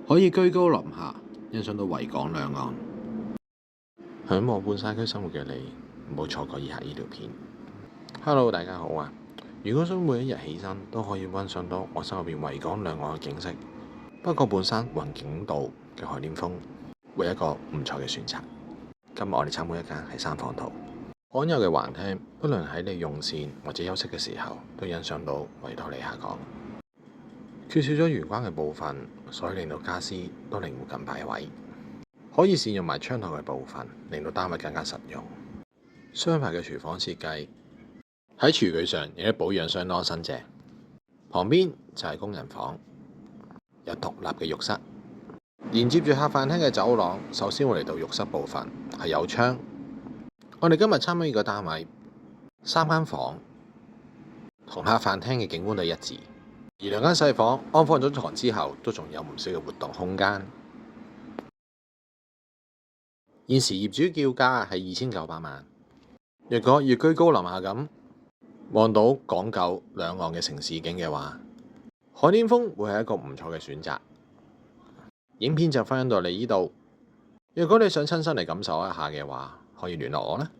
可以居高臨下欣賞到維港兩岸。嚮往半山區生活嘅你，唔好錯過以下呢條片。Hello， 大家好啊！如果想每一日起身都可以欣賞到我心入邊維港兩岸嘅景色，不過半山雲景道嘅海點峰會一個唔錯嘅選擇。今日我哋參觀一間係三房套，罕有嘅橫廳，不論喺你用膳或者休息嘅時候，都欣賞到維多利亞港。缺少咗玄關嘅部分，所以令到家私都靈活咁擺位。可以善用埋窗台嘅部分，令到單位更加實用。雙排嘅廚房設計喺廚具上亦都保養相當新淨。旁邊就係工人房，有獨立嘅浴室，連接住客飯廳嘅走廊。首先會嚟到浴室部分，係有窗。我哋今日參觀呢個單位，3間房同客飯廳嘅景觀都一致，而2間細房安放咗床之後，都仲有唔少嘅活動空間。現時業主叫價係2900萬。若果要居高臨下咁望到港九兩岸嘅城市景嘅話，海點峰會係一個唔錯嘅選擇。影片就分享到你呢度。若果你想親身嚟感受一下嘅話，可以聯絡我啦。